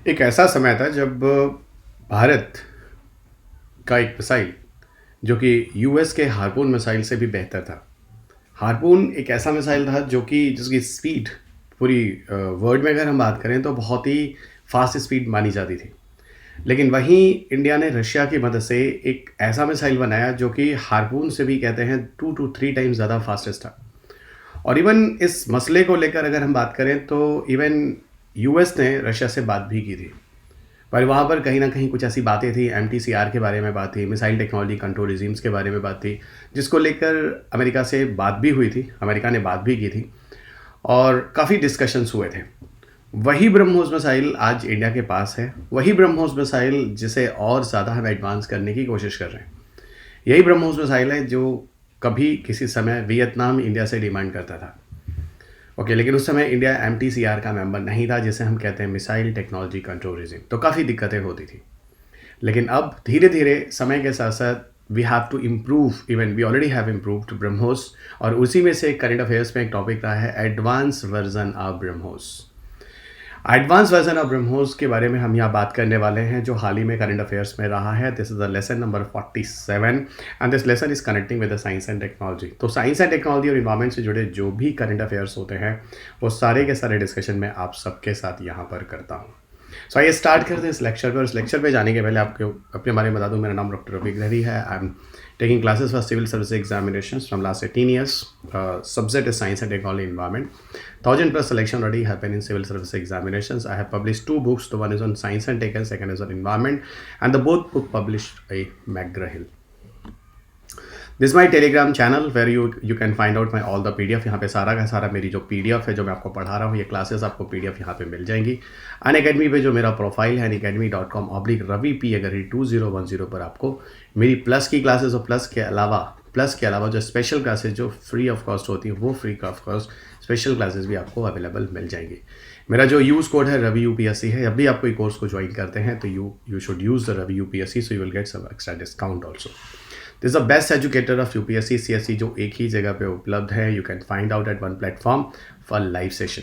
एक ऐसा समय था जब भारत का एक मिसाइल जो कि यूएस के हार्पून मिसाइल से भी बेहतर था। हार्पून एक ऐसा मिसाइल था जो कि जिसकी स्पीड पूरी वर्ल्ड में अगर हम बात करें तो बहुत ही फास्ट स्पीड मानी जाती थी। लेकिन वहीं इंडिया ने रशिया की मदद से एक ऐसा मिसाइल बनाया जो कि हार्पून से भी कहते हैं 2 टू 3 टाइम्स ज़्यादा फास्टेस्ट था। और इवन इस मसले को लेकर अगर हम बात करें तो इवन यूएस ने रशिया से बात भी की थी। पर वहाँ पर कहीं न कहीं कुछ ऐसी बातें थी, एमटीसीआर के बारे में बात थी, मिसाइल टेक्नोलॉजी कंट्रोल रिजीम्स के बारे में बात थी, जिसको लेकर अमेरिका से बात भी हुई थी, अमेरिका ने बात भी की थी और काफ़ी डिस्कशंस हुए थे। वही ब्रह्मोस मिसाइल आज इंडिया के पास है, वही ब्रह्मोस मिसाइल जिसे और ज़्यादा हम एडवांस करने की कोशिश कर रहे हैं। यही ब्रह्मोस मिसाइल है जो कभी किसी समय वियतनाम इंडिया से डिमांड करता था। ओके, लेकिन उस समय इंडिया एमटीसीआर का मेंबर नहीं था, जिसे हम कहते हैं मिसाइल टेक्नोलॉजी कंट्रोल रिजिम, तो काफ़ी दिक्कतें होती थी। लेकिन अब धीरे धीरे समय के साथ साथ we have to improve, even we already have improved BrahMos. और उसी में से करंट अफेयर्स में एक टॉपिक रहा है advance version of BrahMos. Advance version of BrahMos के बारे में हम यहाँ बात करने वाले हैं, जो हाल ही में करंट अफेयर्स में रहा है। This is the lesson number 47 and this lesson is connecting with the science and technology. तो साइंस एंड टेक्नोलॉजी और इन्वायरमेंट से जुड़े जो भी करंट अफेयर्स होते हैं वो सारे के सारे डिस्कशन में आप सबके साथ यहाँ पर करता हूँ। सो आइए स्टार्ट करते हैं इस लेक्चर पर। इस लेक्चर पे जाने के पहले आपको अपने बारे में बता दूं, मेरा नाम डॉक्टर रफीक लहरी है। I am taking classes for civil service examination from last 18 years. Subject is science and technology environment. 1000+ selection already happened in civil service examinations. I have published 2 books. The one is on science and tech and second is on environment, and the both book published by McGraw-Hill. This my Telegram channel where you can find out my all the PDF। यहाँ पे सारा का सारा मेरी जो PDF है जो मैं आपको पढ़ा रहा हूँ, ये क्लासेस आपको PDF यहाँ पे मिल जाएंगी। अनअकैडमी पे जो मेरा प्रोफाइल है unacademy.com/ravi अगर ये 2010 पर आपको मेरी प्लस की क्लासेस और प्लस के अलावा जो स्पेशल क्लासेस जो फ्री ऑफ कॉस्ट होती है वो free of cost special classes भी आपको अवेलेबल मिल जाएंगी। मेरा जो यूज़ कोड है रवि UPSC है। जब भी आप कोई कोर्स को ज्वाइन करते हैं तो you should use the Ravi UPSC, so you will get some extra discount also. This the best educator of UPSC CSE जो एक ही जगह पे उपलब्ध है। You can find out at one platform for live session.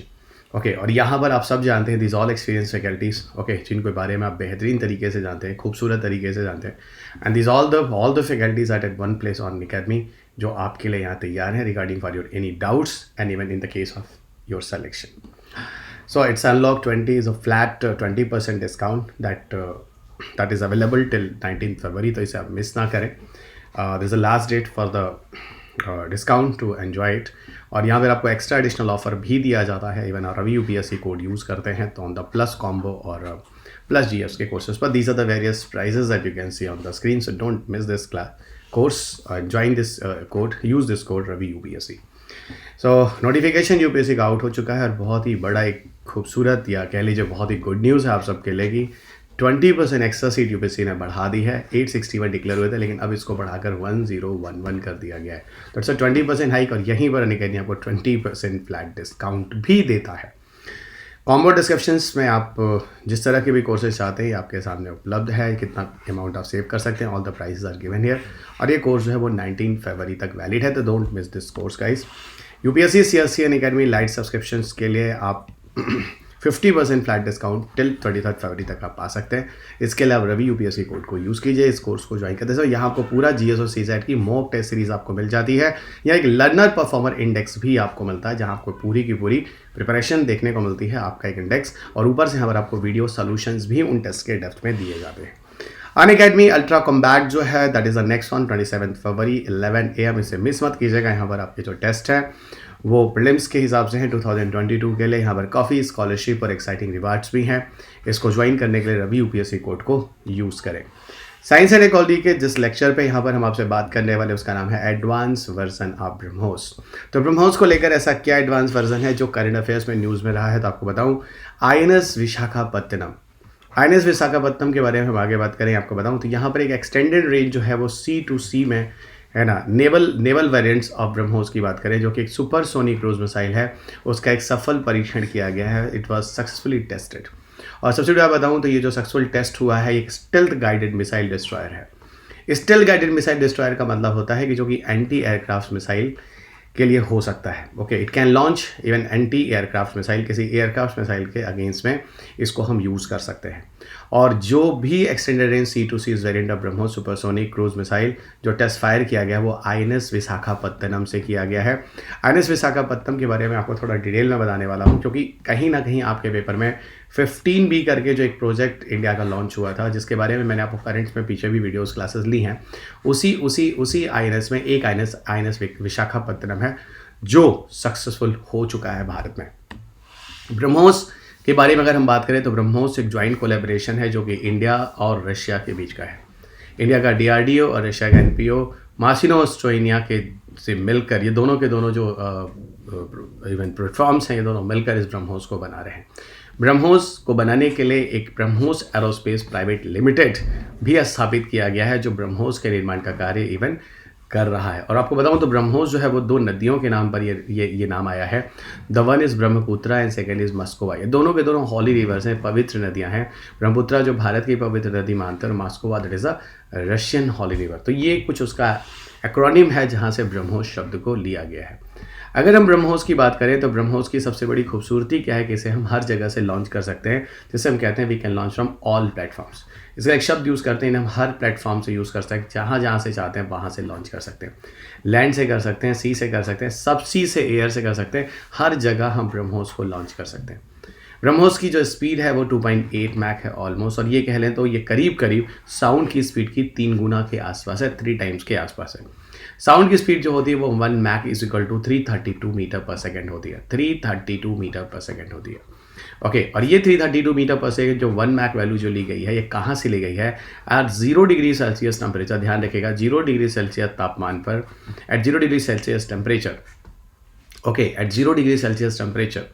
Okay, और यहाँ पर आप सब जानते हैं this all experience faculties, okay, जिनके बारे में आप बेहतरीन तरीके से जानते हैं, खूबसूरत तरीके से जानते हैं। And this all the faculties at one place on academy, जो आपके लिए यहाँ तैयार हैं regarding for your any doubts and even in the case of your selection. So it's unlock 20 is a flat 20% discount that is available till 19 फरवरी, तो इसे आप मिस ना करें। This a last date for the discount to enjoy it. और यहाँ पर आपको एक्स्ट्रा एडिशनल ऑफर भी दिया जाता है इवन आप रवि UPSC कोड यूज़ करते हैं तो ऑन द प्लस कॉम्बो और प्लस GS के कोर्सेज पर। These are the various prices that you can see on the screen, so don't miss this course, join this code, use this code Ravi UPSC। So notification UPSC का out हो चुका है और बहुत ही बड़ा एक खूबसूरत या कह लीजिए बहुत ही गुड न्यूज़ है आप सबके लिए कि 20% एक्स्ट्रा सीट UPSC ने बढ़ा दी है। 861 डिक्लेयर हुए थे लेकिन अब इसको बढ़ाकर 1011 कर दिया गया है। तो इट्स 20% हाइक और यहीं पर अनअकैडमी आपको 20% फ्लैट डिस्काउंट भी देता है। कॉम्बो डिस्क्रिप्शंस में आप जिस तरह के भी कोर्सेज चाहते हैं आपके सामने उपलब्ध है, कितना अमाउंट आप सेव कर सकते हैं, all the prices are given here. और ये कोर्स जो है वो 19 फरवरी तक वैलिड है, तो don't miss this course guys. UPSC CSE Unacademy light subscriptions के लिए आप 50% फ्लैट डिस्काउंट टिल 23 फरवरी तक आप पा सकते हैं। इसके अलावा रवि UPSC कोड को यूज़ कीजिए, इस कोर्स को ज्वाइन करते हैं। यहाँ आपको पूरा GS और CSAT की मॉक टेस्ट सीरीज आपको मिल जाती है। या एक लर्नर परफॉर्मर इंडेक्स भी आपको मिलता है जहाँ आपको पूरी की पूरी प्रिपरेशन देखने को मिलती है, आपका एक इंडेक्स, और ऊपर से यहाँ पर आपको वीडियो सोल्यूशंस भी उन टेस्ट के डेप्थ में दिए जाते हैं। अनअकैडमी अल्ट्रा कॉम्बैट जो है that is the next one 27 February 11 AM, इसे मिस मत कीजिएगा। यहाँ पर आपके जो टेस्ट है वो प्रीलिम्स के हिसाब से हैं 2022 के लिए। यहाँ पर काफ़ी स्कॉलरशिप और एक्साइटिंग रिवार्ड्स भी हैं। इसको ज्वाइन करने के लिए रवि UPSC कोड को यूज़ करें। साइंस एंड टेक्नोलॉजी के जिस लेक्चर पे यहाँ पर हम आपसे बात करने वाले उसका नाम है एडवांस वर्जन ऑफ ब्रह्मोस। तो ब्रह्मोस को लेकर ऐसा क्या एडवांस वर्जन है जो करंट अफेयर्स में न्यूज़ में रहा है, तो आपको बताऊँ INS विशाखापत्तनम। INS विशाखापत्तनम के बारे में हम आगे बात करें, आपको बताऊँ तो यहाँ पर एक एक्सटेंडेड रेंज जो है वो C2C में है ना, नेवल वेरिएंट्स ऑफ ब्रह्मोस की बात करें जो कि एक सुपरसोनिक क्रूज मिसाइल है, उसका एक सफल परीक्षण किया गया है। It was successfully tested. और सबसे बड़ा बताऊं तो ये जो सक्सेसफुल टेस्ट हुआ है एक स्टेल्थ गाइडेड मिसाइल डिस्ट्रॉयर है। स्टेल्थ गाइडेड मिसाइल डिस्ट्रॉयर का मतलब होता है कि जो कि एंटी एयरक्राफ्ट मिसाइल के लिए हो सकता है। Okay, it can launch even anti aircraft missile, किसी एयरक्राफ्ट मिसाइल के अगेंस्ट में इसको हम यूज़ कर सकते हैं। और जो भी extended range C2C variant of BrahMos supersonic cruise missile जो टेस्ट फायर किया गया वो INS विशाखापत्तनम से किया गया है। INS विशाखापत्तनम के बारे में आपको थोड़ा डिटेल में बताने वाला हूँ, क्योंकि कहीं ना कहीं आपके पेपर में 15B करके जो एक प्रोजेक्ट इंडिया का लॉन्च हुआ था, जिसके बारे में मैंने आपको करंट्स में पीछे भी वीडियोस क्लासेस ली हैं, उसी INS में एक INS विशाखापत्तनम है जो सक्सेसफुल हो चुका है भारत में। ब्रह्मोस के बारे में अगर हम बात करें तो ब्रह्मोस एक ज्वाइंट कोलैबोरेशन है जो कि इंडिया और रशिया के बीच का है। इंडिया का DRDO और रशिया का NPO मासिनोस्ट्रोइनिया के से मिलकर ये दोनों के दोनों जो इवन प्लेटफॉर्म्स हैं, ये दोनों मिलकर इस ब्रह्मोस को बना रहे हैं। ब्रह्मोस को बनाने के लिए एक ब्रह्मोस एरोस्पेस प्राइवेट लिमिटेड भी स्थापित किया गया है जो ब्रह्मोस के निर्माण का कार्य इवन कर रहा है। और आपको बताऊं तो ब्रह्मोस जो है वो दो नदियों के नाम पर ये नाम आया है। The one is Brahmaputra and second is Moskva. ये दोनों के दोनों हॉली रिवर्स हैं, पवित्र नदियां हैं। ब्रह्मपुत्रा जो भारत की पवित्र नदी मानते हैं और Moskva that is a Russian holy river. तो ये कुछ उसका एक्रोनिम है जहाँ से ब्रह्मोस शब्द को लिया गया है। अगर हम ब्रह्मोस की बात करें तो ब्रह्मोस की सबसे बड़ी खूबसूरती क्या है कि इसे हम हर जगह से लॉन्च कर सकते हैं, जिसे हम कहते हैं we can launch from all platforms. इसका एक शब्द यूज़ करते हैं, हम हर प्लेटफॉर्म से यूज़ कर सकते हैं, जहाँ से चाहते हैं वहाँ से लॉन्च कर सकते हैं। लैंड से कर सकते हैं, सी से कर सकते हैं, सब सी से एयर से कर सकते हैं, हर जगह हम ब्रह्मोस को लॉन्च कर सकते हैं। ब्रह्मोस की जो स्पीड है वो 2.8 मैक है ऑलमोस्ट, और ये कह लें तो ये करीब साउंड की स्पीड की 3 गुना के आसपास है, 3 टाइम्स के आसपास है। साउंड की स्पीड जो होती है वो 1 Mach is equal to 332 metre per second होती है, 332 मीटर पर सेकेंड होती है। ओके, और ये 332 मीटर पर सेकेंड जो 1 मैक वैल्यू जो ली गई है, ये कहाँ से ली गई है? एट 0 डिग्री सेल्सियस टेम्परेचर, ध्यान रखिएगा 0 डिग्री सेल्सियस तापमान पर, at 0 degree Celsius temperature, okay, at 0 degree Celsius temperature,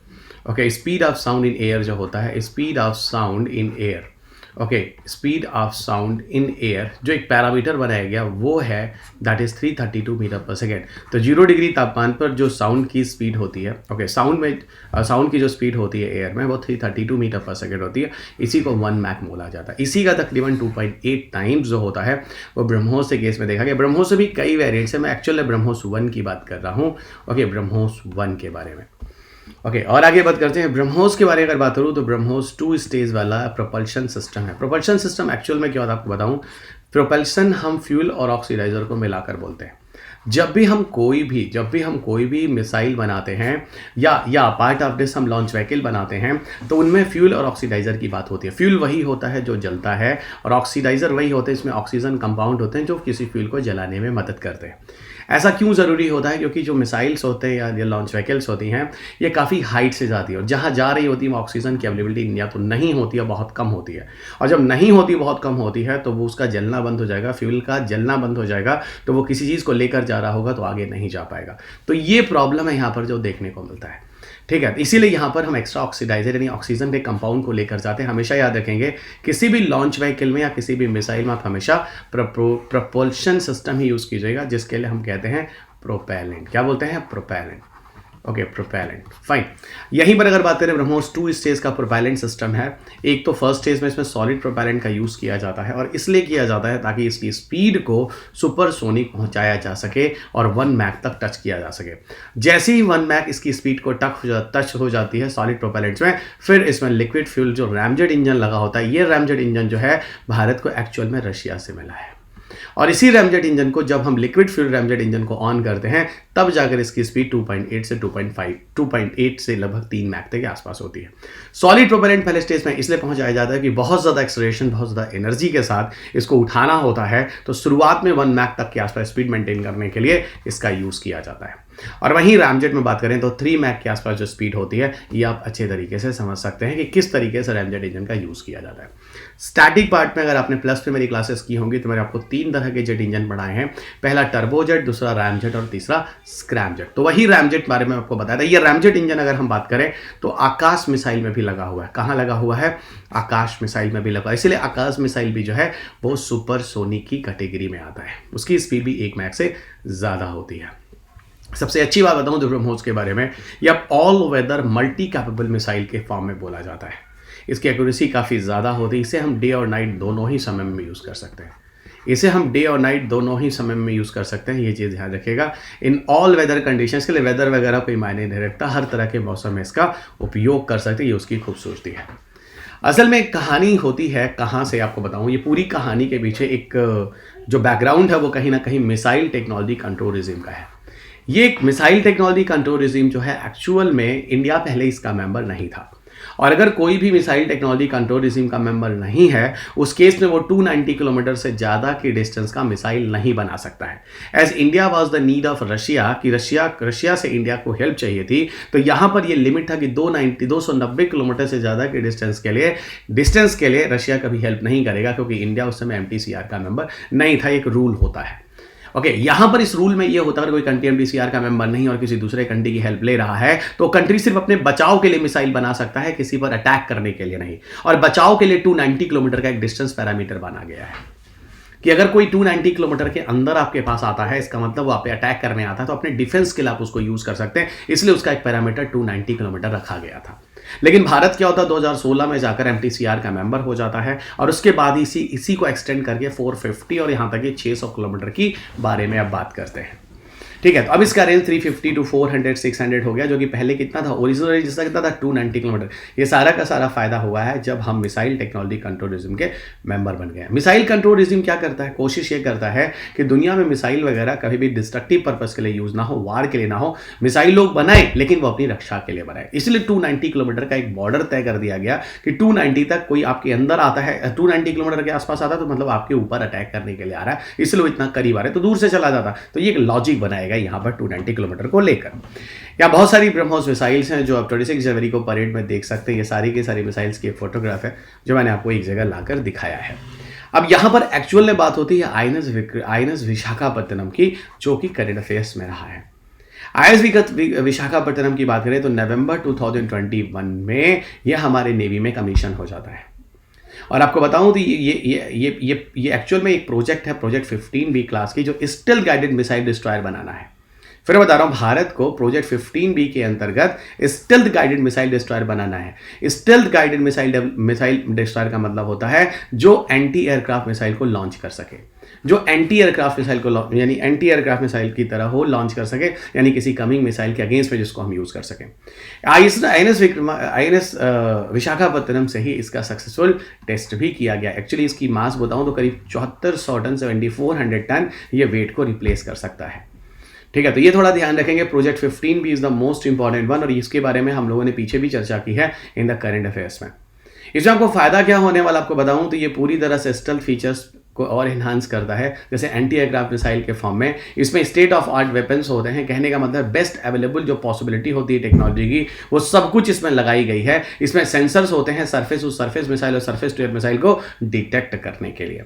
okay, speed of sound in air जो होता है, speed of sound in air, okay, speed of sound in air जो एक parameter बनाया गया वो है that is 332 metre per second. तो 0 डिग्री तापमान पर जो साउंड की स्पीड होती है, ओके, साउंड की जो स्पीड होती है एयर में वो 332 मीटर पर सेकेंड होती है। इसी को 1 मैक बोला जाता है। इसी का तकरीबन 2.8 टाइम्स जो होता है वो ब्रह्मोस के केस में देखा गया। ब्रह्मोस से भी कई वेरिएंट्स है, मैं एक्चुअली ब्रह्मोस 1 की बात कर रहा हूँ, ओके, ब्रह्मोस 1 के बारे में। ओके, और आगे बात करते हैं। ब्रह्मोस के बारे में अगर बात करूँ तो ब्रह्मोस 2 स्टेज वाला प्रोपल्शन सिस्टम है। प्रोपल्शन सिस्टम एक्चुअल में क्या होता है आपको बताऊँ। प्रोपल्शन हम फ्यूल और ऑक्सीडाइजर को मिलाकर बोलते हैं। जब भी हम कोई भी मिसाइल बनाते हैं या पार्ट ऑफ दिस हम लॉन्च व्हीकल बनाते हैं तो उनमें फ्यूल और ऑक्सीडाइजर की बात होती है। फ्यूल वही होता है जो जलता है और ऑक्सीडाइजर वही होते हैं, इसमें ऑक्सीजन कंपाउंड होते हैं जो किसी फ्यूल को जलाने में मदद करते हैं। ऐसा क्यों ज़रूरी होता है? क्योंकि जो मिसाइल्स होते हैं या लॉन्च व्हीकल्स होती हैं ये काफ़ी हाइट से जाती है और जहाँ जा रही होती है ऑक्सीजन की अवेलेबिलिटी या तो नहीं होती है, बहुत कम होती है। और जब नहीं होती, बहुत कम होती है, तो वो उसका जलना बंद हो जाएगा, फ्यूल का जलना बंद हो जाएगा, तो वो किसी चीज़ को लेकर जा रहा होगा तो आगे नहीं जा पाएगा। तो ये प्रॉब्लम है यहाँ पर जो देखने को मिलता है, ठीक है। इसीलिए यहाँ पर हम एक्स्ट्रा ऑक्सीडाइजर यानी ऑक्सीजन के कंपाउंड को लेकर जाते हैं। हमेशा याद रखेंगे किसी भी लॉन्च व्हीकल में या किसी भी मिसाइल में आप हमेशा प्रपोल्शन सिस्टम ही यूज़ कीजिएगा, जिसके लिए हम कहते हैं प्रोपेलेंट। क्या बोलते हैं? प्रोपेलेंट। Okay, propellant, fine. यहीं पर अगर बात करें ब्रह्मोस 2 स्टेज का प्रोपेलेंट सिस्टम है। एक तो फर्स्ट स्टेज में इसमें सॉलिड प्रोपेलेंट का यूज़ किया जाता है और इसलिए किया जाता है ताकि इसकी स्पीड को सुपरसोनिक पहुंचाया जा सके और 1 मैक तक टच किया जा सके। जैसे ही 1 मैक इसकी स्पीड को टच हो जाती है सॉलिड प्रोपेलेंट्स में, फिर इसमें लिक्विड फ्यूल जो रैमजेट इंजन लगा होता है, ये रैमजेट इंजन जो है भारत को एक्चुअल में रशिया से मिला है। और इसी रैमजेट इंजन को जब हम लिक्विड फ्यूल रैमजेट इंजन को ऑन करते हैं तब जाकर इसकी स्पीड 2.8 से 2.8 से लगभग 3 मैक तक के आसपास होती है। सॉलिड प्रोपेलेंट पहले स्टेज में इसलिए पहुंचाया जाता है कि बहुत ज़्यादा एक्सेलरेशन, बहुत ज़्यादा एनर्जी के साथ इसको उठाना होता है, तो शुरुआत में 1 मैक तक के आसपास स्पीड मेंटेन करने के लिए इसका यूज़ किया जाता है। और वहीं रैमजेट में बात करें तो 3 मैक के आसपास जो स्पीड होती है, ये आप अच्छे तरीके से समझ सकते हैं कि किस तरीके से रैमजेट इंजन का यूज़ किया जाता है। स्टैटिक पार्ट में अगर आपने प्लस में मेरी क्लासेस की होंगी तो मैंने आपको 3 तरह के जेट इंजन पढ़ाए हैं। पहला टर्बोजेट, दूसरा रैमजेट और तीसरा स्क्रैमजेट। तो वही रैमजेट बारे में आपको बताया था। ये रैमजेट इंजन अगर हम बात करें तो आकाश मिसाइल में भी लगा हुआ है। कहाँ लगा हुआ है? आकाश मिसाइल में भी लगा है। इसलिए आकाश मिसाइल भी जो है वो सुपरसोनिक की कैटेगरी में आता है। उसकी स्पीड भी 1 मैक से ज़्यादा होती है। सबसे अच्छी बात बताऊं तो ब्रह्मोस के बारे में, या all weather multi capable missile के फॉर्म में बोला जाता है। इसकी एक्यूरेसी काफ़ी ज़्यादा होती है। इसे हम डे और नाइट दोनों ही समय में यूज़ कर सकते हैं। इसे हम डे और नाइट दोनों ही समय में यूज़ कर सकते हैं, ये चीज़ ध्यान रखिएगा। इन ऑल वेदर कंडीशंस के लिए वेदर वगैरह कोई मायने नहीं रखता, हर तरह के मौसम में इसका उपयोग कर सकते हैं, ये उसकी खूबसूरती है। असल में एक कहानी होती है, कहाँ से आपको बताऊँ, ये पूरी कहानी के पीछे एक जो बैकग्राउंड है वो कहीं ना कहीं मिसाइल टेक्नोलॉजी कंट्रोल रिजिम का है। ये एक मिसाइल टेक्नोलॉजी कंट्रोल रिजिम जो है एक्चुअल में इंडिया पहले इसका मेंबर नहीं था, और अगर कोई भी मिसाइल टेक्नोलॉजी कंट्रोल रिजिम का मेंबर नहीं है उस केस में वो 290 किलोमीटर से ज़्यादा की डिस्टेंस का मिसाइल नहीं बना सकता है। As India was the need of Russia, कि रशिया से इंडिया को हेल्प चाहिए थी, तो यहाँ पर ये लिमिट था कि 290 किलोमीटर से ज़्यादा के डिस्टेंस के लिए रशिया कभी हेल्प नहीं करेगा, क्योंकि इंडिया उस समय MTCR का मेंबर नहीं था। एक रूल होता है। ओके, यहाँ पर इस रूल में ये होता है अगर कोई कंट्री MTCR का मेंबर नहीं और किसी दूसरे कंट्री की हेल्प ले रहा है तो कंट्री सिर्फ अपने बचाव के लिए मिसाइल बना सकता है, किसी पर अटैक करने के लिए नहीं। और बचाव के लिए 290 किलोमीटर का एक डिस्टेंस पैरामीटर बना गया है कि अगर कोई 290 किलोमीटर के अंदर आपके पास आता है, इसका मतलब वो आप पे अटैक करने आता है, तो अपने डिफेंस के लिए आप उसको यूज कर सकते हैं, इसलिए उसका एक पैरामीटर 290 किलोमीटर रखा गया था। लेकिन भारत क्या होता है, 2016 में जाकर MTCR का मेंबर हो जाता है और उसके बाद इसी को एक्सटेंड करके 450 और यहाँ तक 600 किलोमीटर की बारे में अब बात करते हैं। ठीक है, तो अब इसका रेंज 350 to 400 600 हो गया, जो कि पहले कितना था, ओरिजिनल रेंज जिसका कितना था 290 किलोमीटर। ये सारा का सारा फायदा हुआ है जब हम मिसाइल टेक्नोलॉजी कंट्रोल रिजिम के मेंबर बन गए। मिसाइल कंट्रोल रिजिम क्या करता है, कोशिश ये करता है कि दुनिया में मिसाइल वगैरह कभी भी डिस्ट्रक्टिव पर्पज के लिए यूज ना हो, वार के लिए ना हो। मिसाइल लोग बनाए लेकिन वो अपनी रक्षा के लिए बनाए, इसलिए 290 किलोमीटर का एक बॉर्डर तय कर दिया गया कि 290 तक कोई आपके अंदर आता है, 290 किलोमीटर के आसपास आता है तो मतलब आपके ऊपर अटैक करने के लिए आ रहा है, इसलिए वो इतना करीब आ रहा है, तो दूर से चला जाता। तो ये एक लॉजिक बनाएगा यहाँ पर 290 किलोमीटर को लेकर। यहाँ बहुत सारी ब्रह्मोस मिसाइल्स हैं जो आप 26 जनवरी को परेड में देख सकते हैं। ये सारी की सारी मिसाइल्स की एक फोटोग्राफ है जो मैंने आपको एक जगह लाकर दिखाया है। अब यहाँ पर एक्चुअल में बात होती है INS विशाखापट्टनम की, जो कि करंट अफेयर्स में रहा है। INS विशाखापट्टनम की बात करें तो नवंबर 2021 में यह हमारे नेवी में कमीशन हो जाता है। और आपको बताऊं तो ये एक्चुअल में एक प्रोजेक्ट है, प्रोजेक्ट 15B क्लास की, जो स्टेल्थ गाइडेड मिसाइल डिस्ट्रॉयर बनाना है। फिर मैं बता रहा हूं, भारत को प्रोजेक्ट 15B के अंतर्गत स्टेल्थ गाइडेड मिसाइल डिस्ट्रॉयर बनाना है। स्टेल्थ गाइडेड मिसाइल डिस्ट्रॉयर का मतलब होता है जो एंटी एयरक्राफ्ट मिसाइल को लॉन्च कर सके, जो एंटी एयरक्राफ्ट मिसाइल को यानी एंटी एयरक्राफ्ट मिसाइल की तरह हो, लॉन्च कर सके, यानी किसी कमिंग मिसाइल के अगेंस्ट में जिसको हम यूज कर सकें। INS विशाखापट्टनम से ही इसका सक्सेसफुल टेस्ट भी किया गया। एक्चुअली इसकी मास बताऊं तो करीब 7400 टन 7400 टन ये वेट को रिप्लेस कर सकता है। ठीक है, तो ये थोड़ा ध्यान रखेंगे। Project 15B is the most important one, और इसके बारे में हम लोगों ने पीछे भी चर्चा की है इन द करंट अफेयर्स में। इसमें आपको फायदा क्या होने वाला आपको बताऊं तो ये पूरी तरह से स्टेल्थ फीचर्स को और इन्हांस करता है, जैसे एंटी एयरक्राफ्ट मिसाइल के फॉर्म में। इसमें स्टेट ऑफ आर्ट वेपन्स होते हैं, कहने का मतलब बेस्ट अवेलेबल जो पॉसिबिलिटी होती है टेक्नोलॉजी की, वो सब कुछ इसमें लगाई गई है। इसमें सेंसर्स होते हैं सरफेस मिसाइल और सरफेस टू एयर मिसाइल को डिटेक्ट करने के लिए।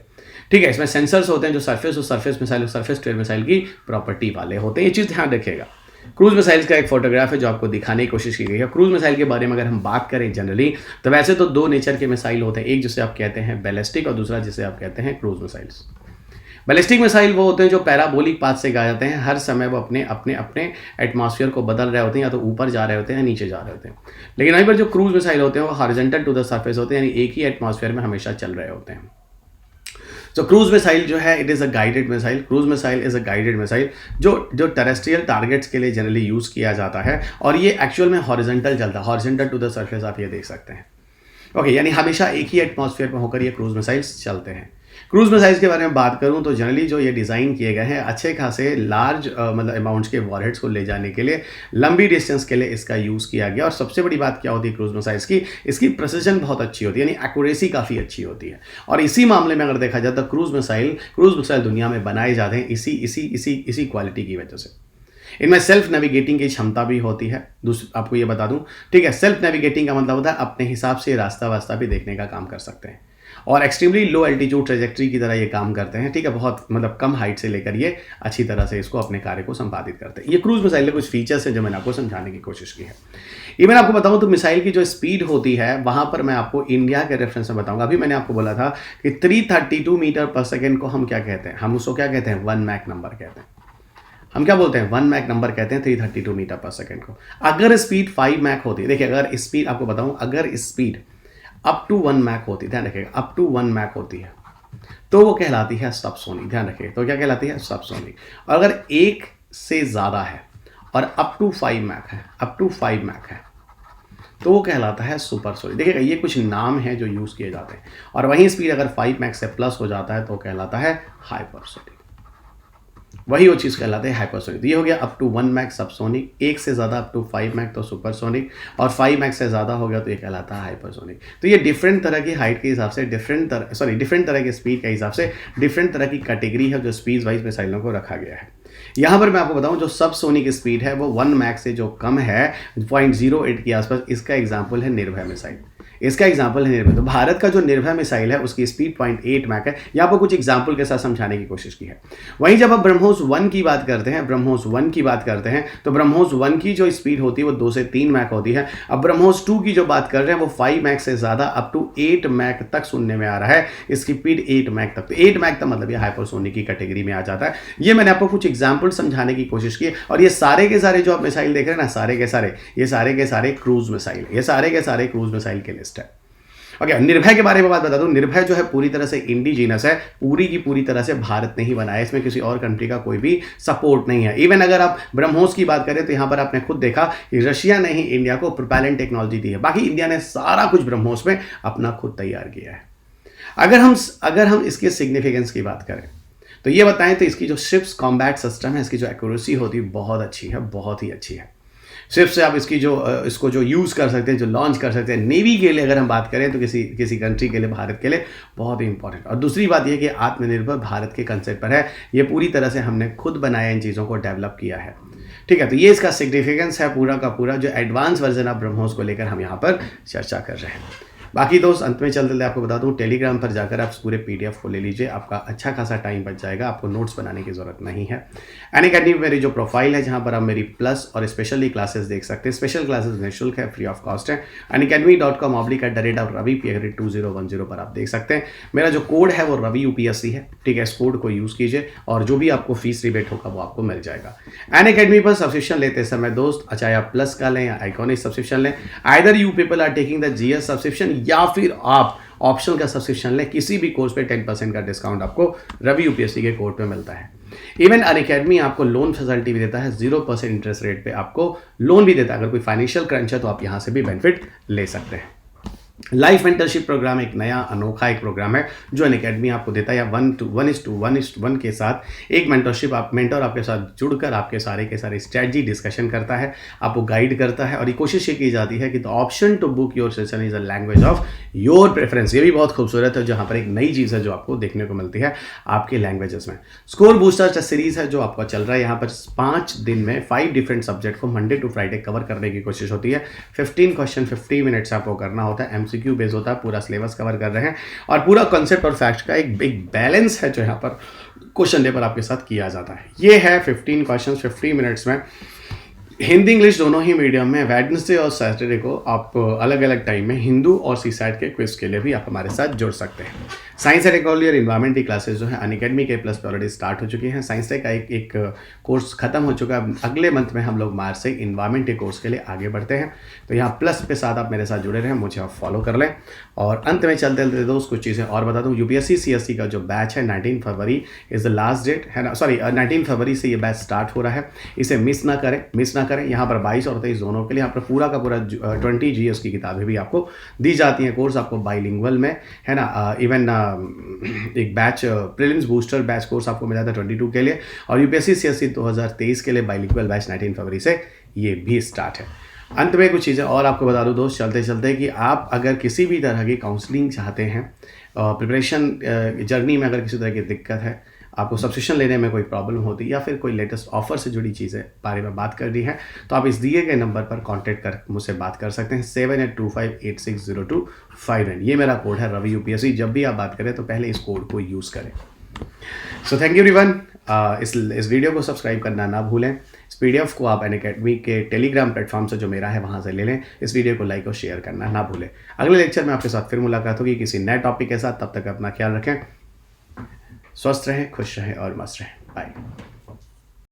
ठीक है, इसमें सेंसर्स होते हैं जो सरफेस मिसाइल और सरफेस टू एयर मिसाइल की प्रॉपर्टी वाले होते हैं, ये चीज़ ध्यान रखिएगा। क्रूज मिसाइल्स का एक फोटोग्राफ है जो आपको दिखाने की कोशिश की गई है। क्रूज मिसाइल के बारे में अगर हम बात करें जनरली, तो वैसे तो दो नेचर के मिसाइल होते हैं, एक जिसे आप कहते हैं बैलिस्टिक और दूसरा जिसे आप कहते हैं क्रूज मिसाइल्स। बैलिस्टिक मिसाइल वो होते हैं जो पैराबोलिक पाथ से गाए जाते हैं, हर समय वो अपने एटमॉस्फेयर को बदल रहे होते हैं, या तो ऊपर जा रहे होते हैं या नीचे जा रहे होते हैं। लेकिन वहीं पर जो क्रूज मिसाइल होते हैं वो हॉरिजॉन्टल टू द सरफेस होते हैं, यानी एक ही एटमॉस्फेयर में हमेशा चल रहे होते हैं। तो क्रूज मिसाइल जो है it is a guided missile. Cruise missile is a guided missile जो टेरेस्ट्रियल टारगेट्स के लिए जनरली यूज़ किया जाता है, और ये एक्चुअल में हॉरिजॉन्टल चलता है, हॉरिजॉन्टल टू द सरफेस, आप ये देख सकते हैं। ओके, यानी हमेशा एक ही एटमॉस्फेयर में होकर ये क्रूज मिसाइल्स चलते हैं। क्रूज मिसाइल्स के बारे में बात करूं तो जनरली जो ये डिज़ाइन किए गए हैं अच्छे खासे लार्ज मतलब अमाउंट्स के वॉरहेड्स को ले जाने के लिए, लंबी डिस्टेंस के लिए इसका यूज़ किया गया। और सबसे बड़ी बात क्या होती है क्रूज मिसाइल्स की, इसकी प्रिसिजन बहुत अच्छी होती है, यानी एक्यूरेसी काफ़ी अच्छी होती है। और इसी मामले में अगर देखा जाए तो क्रूज मिसाइल दुनिया में बनाए जाते हैं इसी क्वालिटी की वजह से। इनमें सेल्फ नेविगेटिंग की क्षमता भी होती है। आपको ये बता दूं, ठीक है, सेल्फ नेविगेटिंग का मतलब होता है अपने हिसाब से रास्ता भी देखने का काम कर सकते हैं, और एक्सट्रीमली लो एल्टीट्यूड ट्रेजेक्ट्री की तरह ये काम करते हैं। ठीक है, बहुत मतलब कम हाइट से लेकर ये अच्छी तरह से इसको अपने कार्य को संपादित करते हैं। ये क्रूज मिसाइल के कुछ फीचर्स हैं जो मैंने आपको समझाने की कोशिश की है। ये मैंने आपको बताऊं तो मिसाइल की जो स्पीड होती है वहां पर मैं आपको इंडिया के रेफरेंस में बताऊंगा। अभी मैंने आपको बोला था कि 332 मीटर पर सेकेंड को हम क्या कहते हैं, हम उसको क्या कहते हैं, 1 मैक नंबर कहते हैं। हम क्या बोलते हैं, 1 मैक नंबर कहते हैं 332 मीटर पर सेकेंड को। अगर स्पीड 5 मैक होती है, देखिए अगर स्पीड आपको बताऊं, अगर स्पीड अप टू 1 मैक होती है, ध्यान रखिएगा, अप टू 1 मैक होती है, तो वो कहलाती है सबसोनिक। ध्यान रखिए, तो क्या कहलाती है? सबसोनिक। और अगर 1 से ज़्यादा है और अप टू 5 मैक है, अप टू 5 मैक है, तो वो कहलाता है सुपरसोनिक। देखिएगा, ये कुछ नाम हैं जो यूज़ किए जाते हैं। और वहीं स्पीड अगर 5 मैक से प्लस हो जाता है तो कहलाता है हाइपरसोनिक। वही वो चीज़ कहलाते हैं हाइपरसोनिक। तो ये हो गया अप टू 1 मैक सबसोनिक, 1 से ज़्यादा अप टू 5 मैक तो सुपरसोनिक, और 5 मैक से ज़्यादा हो गया तो ये कहलाता है हाइपरसोनिक। तो ये डिफरेंट तरह की हाइट के हिसाब से, डिफरेंट तरह के स्पीड के हिसाब से डिफरेंट तरह की कैटेगरी है जो स्पीड वाइज मिसाइलों को रखा गया है। यहाँ पर मैं आपको बताऊं, जो सबसोनिक स्पीड है वो 1 मैक से जो कम है 0.08 के आसपास, इसका एग्जाम्पल है निर्भय मिसाइल। इसका एग्जाम्पल है निर्भय। तो भारत का जो निर्भय मिसाइल है उसकी स्पीड 0.8 मैक है। यहाँ पर कुछ एग्जाम्पल के साथ समझाने की कोशिश की है। वहीं जब आप ब्रह्मोस 1 की बात करते हैं, ब्रह्मोस 1 की बात करते हैं, तो ब्रह्मोस 1 की जो स्पीड होती है वो 2 से 3 मैक होती है। अब ब्रह्मोस 2 की जो बात कर रहे हैं वो 5 मैक से ज़्यादा अप टू 8 मैक तक सुनने में आ रहा है। इसकी स्पीड 8 मैक तक, तो 8 मैक तक मतलब ये हाइपरसोनिक की कैटेगरी में आ जाता है। ये मैंने आपको कुछ एग्जाम्पल समझाने की कोशिश की। और ये सारे के सारे जो आप मिसाइल देख रहे हैं ना, सारे के सारे क्रूज मिसाइल, ये सारे के सारे क्रूज मिसाइल की लिस्ट है। ओके, निर्भय के बारे में बात बता दूं। निर्भय जो है पूरी तरह से इंडिजीनस है, पूरी की पूरी तरह से भारत ने ही बनाया। इसमें किसी और कंट्री का कोई भी सपोर्ट नहीं है। इवन अगर आप ब्रह्मोस की बात करें तो यहाँ पर आपने खुद देखा कि रशिया ने ही इंडिया को प्रोपेलेंट टेक्नोलॉजी दी है, बाकी इंडिया ने सारा कुछ ब्रह्मोस में अपना खुद तैयार किया है। अगर हम इसके सिग्निफिकेंस की बात करें तो ये बताएं, तो इसकी जो शिप्स कॉम्बैट सिस्टम है, इसकी जो एक्यूरेसी होती है बहुत अच्छी है, बहुत ही अच्छी है। सिर्फ से आप इसको जो यूज़ कर सकते हैं, जो लॉन्च कर सकते हैं नेवी के लिए, अगर हम बात करें तो किसी कंट्री के लिए, भारत के लिए बहुत ही इंपॉर्टेंट। और दूसरी बात यह कि आत्मनिर्भर भारत के कंसेप्ट पर है। ये पूरी तरह से हमने खुद बनाया, इन चीज़ों को डेवलप किया है। ठीक है, तो ये इसका सिग्निफिकेंस है पूरा का पूरा, जो एडवांस वर्जन ऑफ ब्रह्मोस को लेकर हम यहाँ पर चर्चा कर रहे हैं। बाकी दोस्त, अंत में चलते आपको बता दूं, टेलीग्राम पर जाकर आप पूरे PDF को ले लीजिए, आपका अच्छा खासा टाइम बच जाएगा, आपको नोट्स बनाने की ज़रूरत नहीं है। अनअकैडमी मेरी जो प्रोफाइल है, जहां पर आप मेरी प्लस और स्पेशली क्लासेस देख सकते हैं। स्पेशल क्लासेस निःशुल्क है, फ्री ऑफ कॉस्ट है। unacademy.com/ravi2010 पर आप देख सकते हैं। मेरा जो कोड है वो रवि UPSC है। ठीक है, इस कोड को यूज़ कीजिए और जो भी आपको फीस रिबेट होगा वो आपको मिल जाएगा। अनअकैडमी पर सब्सक्रिप्शन लेते समय दोस्त, चाहे आप प्लस का लें या आइकॉनिक सब्सक्रिप्शन लें, either you people are taking the GS subscription या फिर आप ऑप्शनल का सब्सक्रिप्शन लें, किसी भी कोर्स पे 10% का डिस्काउंट आपको रवि UPSC के कोड पे मिलता है। इवन अनअकैडमी आपको लोन फैसिलिटी भी देता है, 0% इंटरेस्ट रेट पे आपको लोन भी देता है। अगर कोई फाइनेंशियल क्रंच है तो आप यहाँ से भी बेनिफिट ले सकते हैं। लाइफ मेंटरशिप प्रोग्राम एक नया अनोखा एक प्रोग्राम है जो अनअकैडमी आपको देता है, या 1:1 के साथ एक मेंटर आपके साथ जुड़कर आपके सारे के सारे स्ट्रेटजी डिस्कशन करता है, आपको गाइड करता है। और ये कोशिश ये की जाती है कि the option to book your session is a language of your preference. ये भी बहुत खूबसूरत है, जहाँ पर एक नई चीज़ है जो आपको देखने को मिलती है आपके लैंग्वेजेस में। स्कोर बूस्टर टेस्ट सीरीज है जो आपका चल रहा है। यहाँ पर 5 दिन में 5 डिफरेंट सब्जेक्ट को मंडे टू फ्राइडे कवर करने की कोशिश होती है। 15 क्वेश्चन 50 मिनट्स आपको करना होता है, MCQ बेस होता है, पूरा सिलेबस कवर कर रहे हैं और पूरा कॉन्सेप्ट और फैक्ट का एक बैलेंस है जो यहाँ पर क्वेश्चन पेपर आपके साथ किया जाता है। ये है 15 क्वेश्चंस 50 मिनट्स में, हिंदी इंग्लिश दोनों ही मीडियम में। वेडनेसडे और सैटरडे को आप अलग अलग टाइम में हिंदू और सीसैट के क्विज के लिए भी आप हमारे साथ जुड़ सकते हैं। साइंस एंड टेक्नोलॉजी और इन्वायरमेंट की क्लासेस जो है अनअकैडमी के प्लस पे ऑलरेडी स्टार्ट हो चुकी हैं। साइंस टेक का एक कोर्स खत्म हो चुका है। अगले मंथ में हम लोग मार्च से इन्वायरमेंट के कोर्स के लिए आगे बढ़ते हैं। तो यहाँ प्लस पे साथ आप मेरे साथ जुड़े रहें, मुझे आप फॉलो कर लें। और अंत में चलते चलते दोस्त कुछ चीज़ें और बता दूँ। UPSC CSC का जो बैच है 19 फरवरी इज़ द लास्ट डेट है ना, सॉरी 19 फरवरी से ये बैच स्टार्ट हो रहा है। इसे मिस ना करें। यहाँ पर 22 और 23 दोनों के लिए यहाँ पर पूरा का पूरा 20 GS की किताबें भी आपको दी जाती हैं। कोर्स आपको बाइलिंगुअल में है ना, इवन एक batch prelims booster batch course आपको मिला था 22 के लिए, और UPSC CSC 2023 के लिए बाइलिंगुअल बैच 19 फरवरी से ये भी स्टार्ट है। अंत में कुछ चीज़ें और आपको बता दूं दोस्त चलते चलते कि आप अगर किसी भी तरह की काउंसलिंग चाहते हैं, प्रिपरेशन जर्नी में अगर किसी तरह की दिक्कत है, आपको सब्सक्रिप्शन लेने में कोई प्रॉब्लम होती है या फिर कोई लेटेस्ट ऑफर से जुड़ी चीज़ें बारे में बात करनी है, तो आप इस दिए गए नंबर पर कांटेक्ट कर मुझसे बात कर सकते हैं 7825860259। ये मेरा कोड है रवि UPSC। जब भी आप बात करें तो पहले इस कोड को यूज़ करें। So thank you everyone. इस वीडियो को सब्सक्राइब करना ना भूलें। इस PDF को आप अनअकैडमी के टेलीग्राम प्लेटफॉर्म से जो मेरा है वहाँ से ले लें। इस वीडियो को लाइक और शेयर करना ना भूलें। अगले लेक्चर में आपके साथ फिर मुलाकात होगी किसी नए टॉपिक के साथ। तब तक अपना ख्याल रखें, स्वस्थ रहें, खुश रहें और मस्त रहें। बाय।